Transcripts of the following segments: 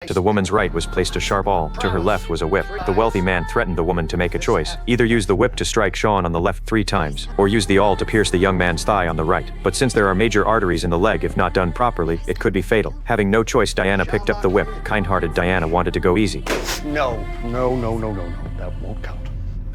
To the woman's right was placed a sharp awl, to her left was a whip. The wealthy man threatened the woman to make a choice. Either use the whip to strike Sean on the left 3 times, or use the awl to pierce the young man's thigh on the right. But since there are major arteries in the leg, if not done properly, it could be fatal. Having no choice, Diana picked up the whip. Kind-hearted Diana wanted to go easy. No, that won't count.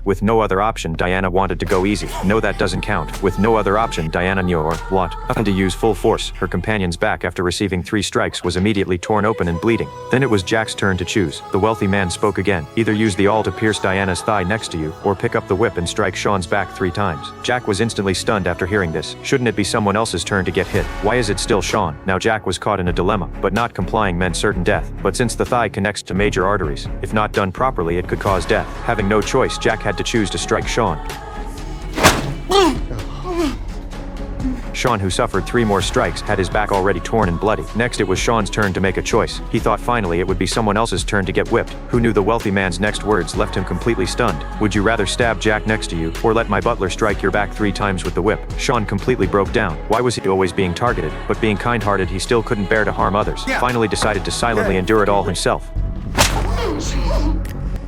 With no other option, Diana wanted to go easy. No, that doesn't count. With no other option, Diana knew or what? And to use full force. Her companion's back after receiving 3 strikes was immediately torn open and bleeding. Then it was Jack's turn to choose. The wealthy man spoke again. Either use the awl to pierce Diana's thigh next to you, or pick up the whip and strike Sean's back 3 times. Jack was instantly stunned after hearing this. Shouldn't it be someone else's turn to get hit? Why is it still Sean? Now Jack was caught in a dilemma, but not complying meant certain death. But since the thigh connects to major arteries, if not done properly, it could cause death. Having no choice, Jack had to choose to strike Sean. Sean, who suffered 3 more strikes, had his back already torn and bloody. Next it was Sean's turn to make a choice. He thought finally it would be someone else's turn to get whipped. Who knew the wealthy man's next words left him completely stunned? Would you rather stab Jack next to you, or let my butler strike your back 3 times with the whip? Sean completely broke down. Why was he always being targeted? But being kind-hearted, he still couldn't bear to harm others. Finally decided to silently endure it all himself.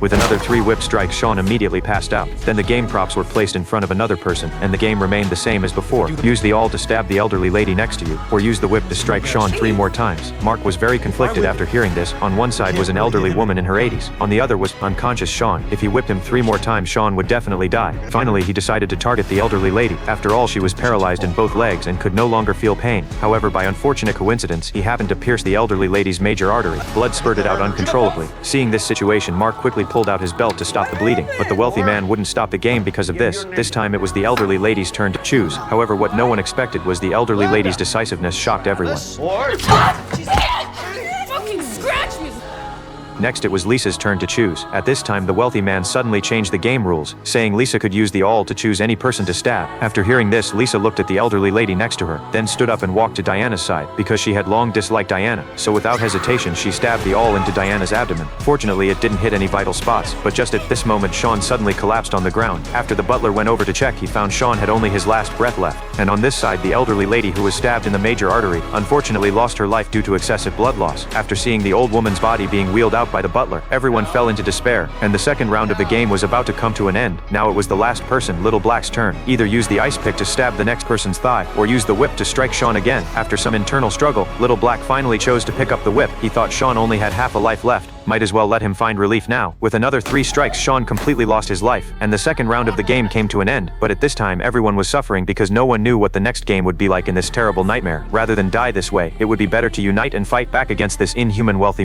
With another 3 whip strikes, Sean immediately passed out. Then the game props were placed in front of another person, and the game remained the same as before. Use the awl to stab the elderly lady next to you, or use the whip to strike Sean 3 more times. Mark was very conflicted after hearing this. On one side was an elderly woman in her 80s. On the other was unconscious Sean. If he whipped him 3 more times, Sean would definitely die. Finally, he decided to target the elderly lady. After all, she was paralyzed in both legs and could no longer feel pain. However, by unfortunate coincidence, he happened to pierce the elderly lady's major artery. Blood spurted out uncontrollably. Seeing this situation, Mark quickly pulled out his belt to stop the bleeding, but the wealthy man wouldn't stop the game because of this. This time it was the elderly lady's turn to choose. However, what no one expected was the elderly lady's decisiveness shocked everyone. Fucking scratch me! Next it was Lisa's turn to choose. At this time the wealthy man suddenly changed the game rules, saying Lisa could use the awl to choose any person to stab. After hearing this, Lisa looked at the elderly lady next to her, then stood up and walked to Diana's side, because she had long disliked Diana. So without hesitation she stabbed the awl into Diana's abdomen. Fortunately it didn't hit any vital spots, but just at this moment Sean suddenly collapsed on the ground. After the butler went over to check, he found Sean had only his last breath left. And on this side, the elderly lady who was stabbed in the major artery unfortunately lost her life due to excessive blood loss. After seeing the old woman's body being wheeled out by the butler, everyone fell into despair, and the second round of the game was about to come to an end. Now it was the last person, Little Black's turn. Either use the ice pick to stab the next person's thigh, or use the whip to strike Sean again. After some internal struggle, Little Black finally chose to pick up the whip. He thought Sean only had half a life left. Might as well let him find relief now. With another 3 strikes, Sean completely lost his life, and the second round of the game came to an end. But at this time everyone was suffering because no one knew what the next game would be like in this terrible nightmare. Rather than die this way, it would be better to unite and fight back against this inhuman wealthy